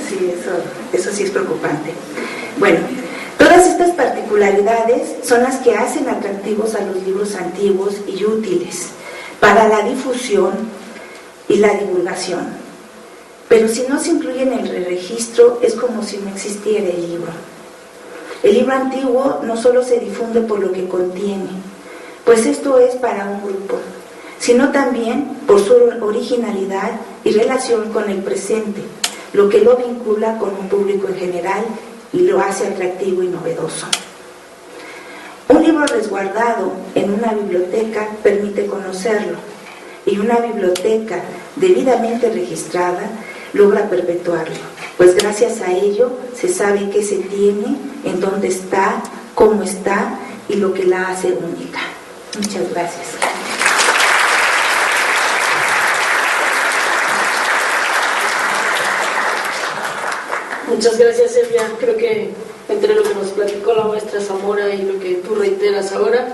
Speaker 4: Sí, eso sí es preocupante. Bueno, todas estas particularidades son las que hacen atractivos a los libros antiguos y útiles para la difusión y la divulgación. Pero si no se incluye en el registro, es como si no existiera el libro. El libro antiguo no solo se difunde por lo que contiene, pues esto es para un grupo, sino también por su originalidad y relación con el presente, lo que lo vincula con un público en general y lo hace atractivo y novedoso. Un libro resguardado en una biblioteca permite conocerlo, y una biblioteca debidamente registrada logra perpetuarlo, pues gracias a ello se sabe qué se tiene, en dónde está, cómo está y lo que la hace única. Muchas gracias.
Speaker 2: Muchas gracias, Silvia. Creo que entre lo que nos platicó la maestra Zamora y lo que tú reiteras ahora,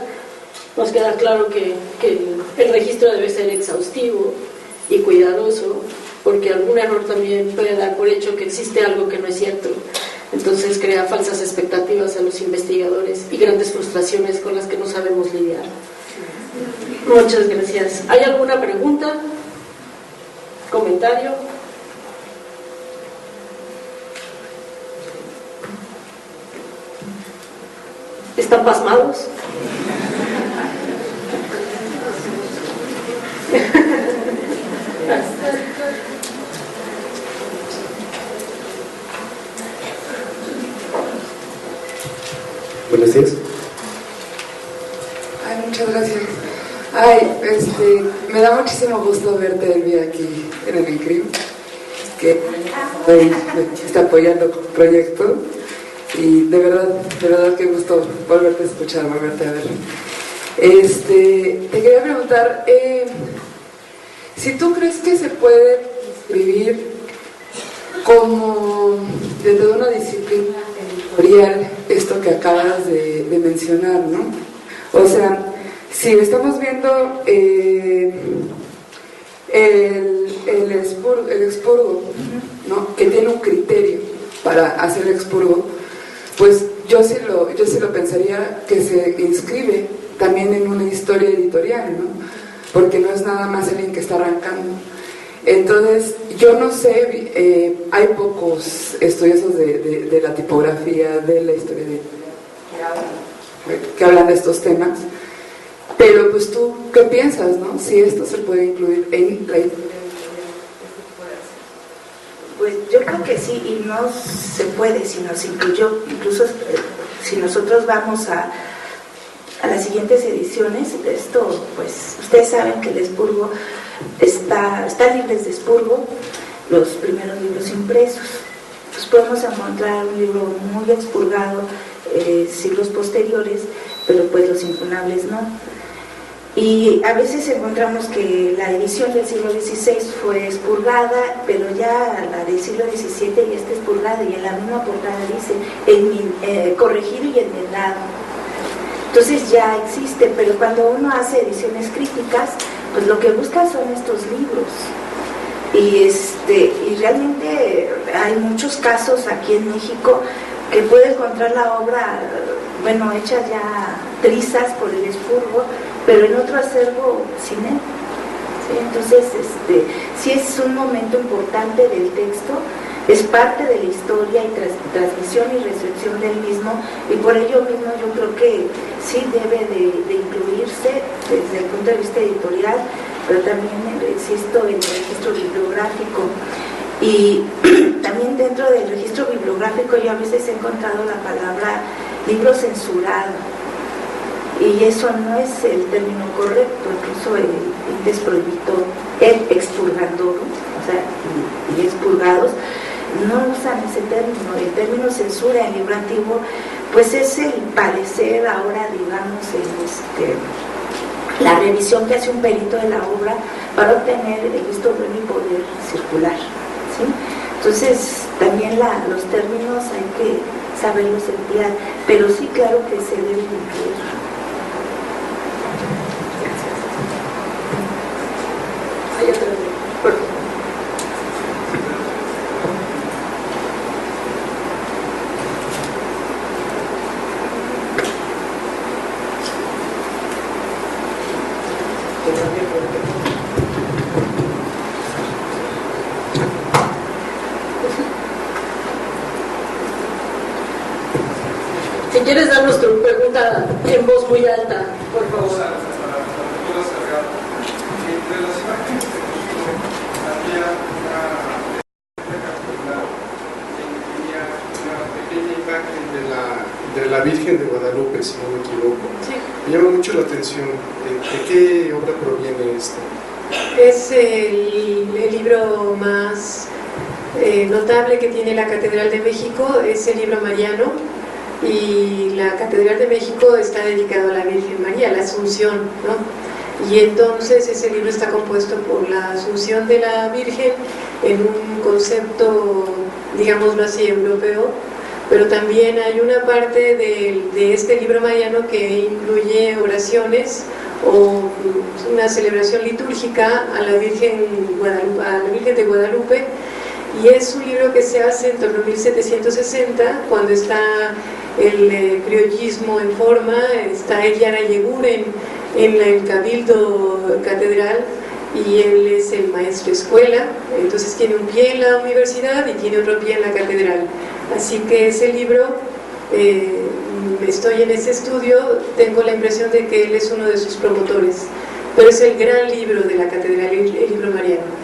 Speaker 2: nos queda claro que el registro debe ser exhaustivo y cuidadoso, porque algún error también puede dar por hecho que existe algo que no es cierto. Entonces crea falsas expectativas a los investigadores y grandes frustraciones con las que no sabemos lidiar. Muchas gracias. ¿Hay alguna pregunta? comentario? ¿Están pasmados?
Speaker 5: Buenos días.
Speaker 6: Ay, muchas gracias. Ay, me da muchísimo gusto verte, Elvia, aquí en el INCRIM, que hoy está apoyando el proyecto, y de verdad que gusto volverte a escuchar, volverte a ver. Te quería preguntar, si tú crees que se puede escribir como dentro de una disciplina editorial esto que acabas de mencionar, ¿no? O sea, si estamos viendo el expurgo, ¿no?, que tiene un criterio para hacer expurgo, pues yo sí lo pensaría que se inscribe también en una historia editorial, ¿no? Porque no es nada más alguien que está arrancando. Entonces, yo no sé, hay pocos estudiosos de la tipografía, de la historia que hablan de estos temas, pero pues tú, ¿qué piensas, no? Si esto se puede incluir en la historia.
Speaker 4: Pues yo creo que sí, y no se puede si no se incluyó. Incluso si nosotros vamos a las siguientes ediciones, esto, pues ustedes saben que el expurgo está libre de expurgo, los primeros libros impresos. Pues podemos encontrar un libro muy expurgado siglos posteriores, pero pues los incunables no. Y a veces encontramos que la edición del siglo XVI fue expurgada, pero ya la del siglo XVII ya está expurgada, y en la misma portada dice corregido y enmendado. Entonces ya existe, pero cuando uno hace ediciones críticas, pues lo que busca son estos libros. Y realmente hay muchos casos aquí en México que puede encontrar la obra, bueno, hecha ya trizas por el expurgo, pero en otro acervo sin él. ¿Sí? Entonces, sí es un momento importante del texto, es parte de la historia y transmisión y recepción del mismo, y por ello mismo yo creo que sí debe de incluirse desde el punto de vista editorial, pero también, insisto, en el registro bibliográfico. Y también dentro del registro bibliográfico yo a veces he encontrado la palabra libro censurado, y eso no es el término correcto. Incluso el Indes prohibito el expurgandor, o sea, y expurgados no usan ese término. El término censura en libro antiguo pues es el parecer ahora, digamos, la revisión que hace un perito de la obra para obtener el visto bueno y poder circular, ¿sí? Entonces también los términos hay que saberlos emplear, pero sí, claro que se debe incluir.
Speaker 2: Hay otra. Si quieres darnos tu pregunta en voz muy alta, por favor.
Speaker 7: Entre las imágenes había una pequeña imagen de la Virgen de Guadalupe, si no me equivoco.
Speaker 3: Sí.
Speaker 7: Me llama mucho la atención. ¿De qué obra proviene esto?
Speaker 3: Es el libro más notable que tiene la Catedral de México, es el libro mariano, y la Catedral de México está dedicado a la Virgen María, la Asunción, ¿no? Y entonces ese libro está compuesto por la Asunción de la Virgen en un concepto, digámoslo así, europeo, pero también hay una parte de este libro mariano que incluye oraciones o una celebración litúrgica a la Virgen de Guadalupe, y es un libro que se hace en torno a 1760, cuando está el criollismo en forma, está Eliana Yeguren en el Cabildo Catedral, y él es el maestro escuela, entonces tiene un pie en la universidad y tiene otro pie en la catedral. Así que ese libro, estoy en ese estudio, tengo la impresión de que él es uno de sus promotores, pero es el gran libro de la catedral, el libro mariano.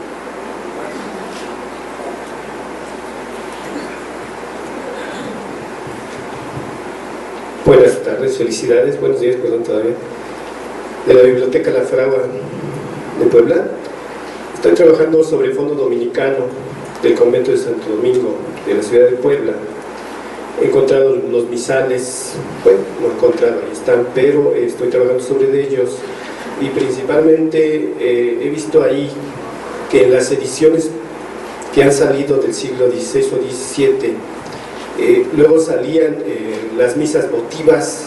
Speaker 5: Buenas tardes, felicidades, buenos días, perdón, todavía, de la Biblioteca La Fragua de Puebla. Estoy trabajando sobre el Fondo Dominicano del Convento de Santo Domingo, de la ciudad de Puebla. He encontrado los misales, bueno, no he encontrado, ahí están, pero estoy trabajando sobre ellos, y principalmente he visto ahí que en las ediciones que han salido del siglo XVI o XVII, luego salían las misas votivas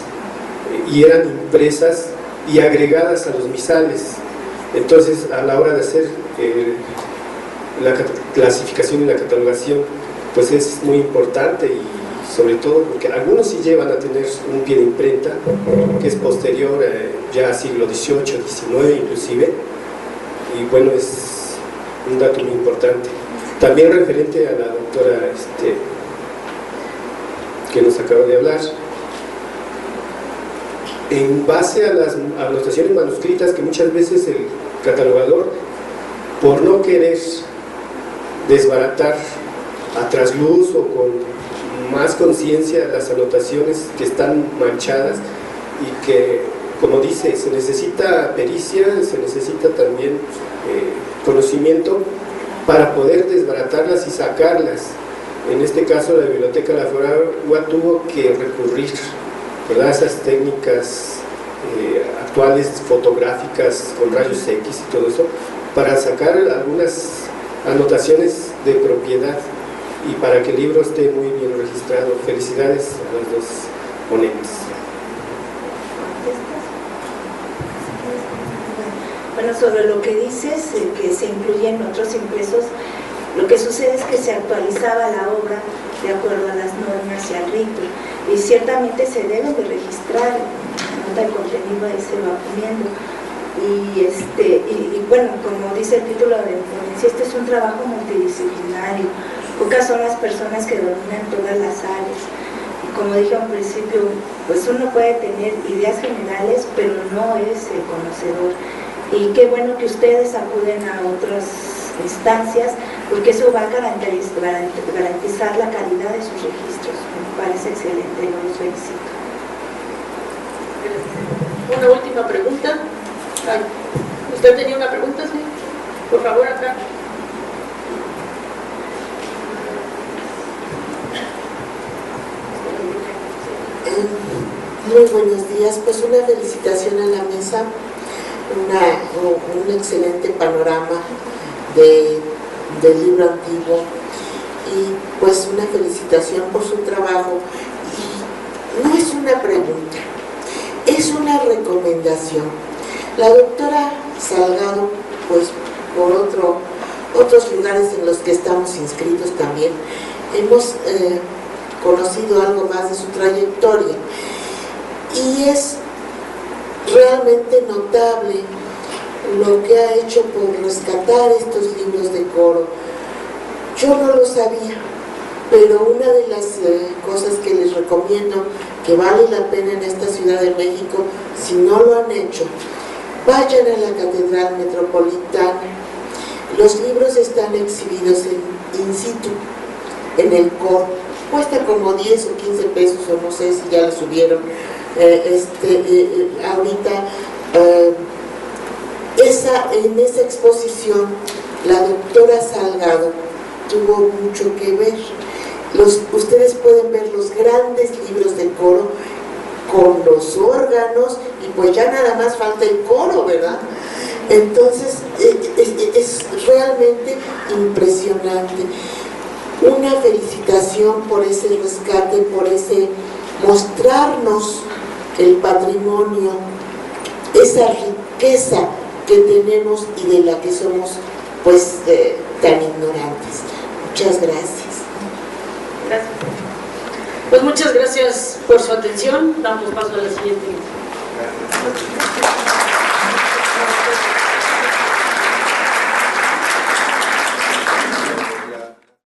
Speaker 5: y eran impresas y agregadas a los misales. Entonces, a la hora de hacer la clasificación y la catalogación, pues es muy importante, y sobre todo porque algunos sí llevan a tener un pie de imprenta que es posterior ya a siglo XVIII, XIX inclusive, y bueno, es un dato muy importante. También referente a la doctora que nos acaba de hablar, en base a las anotaciones manuscritas que muchas veces el catalogador, por no querer desbaratar a trasluz o con más conciencia las anotaciones que están manchadas, y que, como dice, se necesita pericia, se necesita también conocimiento para poder desbaratarlas y sacarlas. En este caso, la Biblioteca La Fragua tuvo que recurrir, ¿verdad?, a esas técnicas actuales, fotográficas, con rayos X y todo eso, para sacar algunas anotaciones de propiedad y para que el libro esté muy bien registrado. Felicidades a los dos ponentes.
Speaker 4: Bueno, sobre lo que dices, que se incluyen otros impresos, lo que sucede es que se actualizaba la obra de acuerdo a las normas y al rito, y ciertamente se deben de registrar, nota el contenido ahí se va poniendo. Y bueno, como dice el título de la ponencia, este es un trabajo multidisciplinario. Pocas son las personas que dominan todas las áreas. Y como dije al principio, pues uno puede tener ideas generales, pero no es el conocedor. Y qué bueno que ustedes acuden a otras instancias, porque eso va a garantizar la calidad de sus registros. Me parece excelente, los felicito.
Speaker 2: Una última pregunta. Ay, ¿usted tenía una pregunta? Sí. Por favor, acá.
Speaker 8: Muy buenos días, pues una felicitación a la mesa, un excelente panorama del libro antiguo, y pues una felicitación por su trabajo. Y no es una pregunta, es una recomendación. La doctora Salgado, pues por otros lugares en los que estamos inscritos también, hemos conocido algo más de su trayectoria, y es realmente notable lo que ha hecho por rescatar estos libros de coro. Yo no lo sabía, pero una de las cosas que les recomiendo, que vale la pena en esta Ciudad de México, si no lo han hecho, vayan a la Catedral Metropolitana. Los libros están exhibidos in situ, en el coro. Cuesta como 10 o 15 pesos, o no sé si ya lo subieron. Ahorita, en esa exposición, la doctora Salgado tuvo mucho que ver. Ustedes pueden ver los grandes libros de coro con los órganos, y pues ya nada más falta el coro, ¿verdad? Entonces es realmente impresionante. Una felicitación por ese rescate, por ese mostrarnos el patrimonio, esa riqueza que tenemos y de la que somos pues tan ignorantes. Muchas gracias.
Speaker 2: Gracias. Pues muchas gracias por su atención. Damos paso a la siguiente.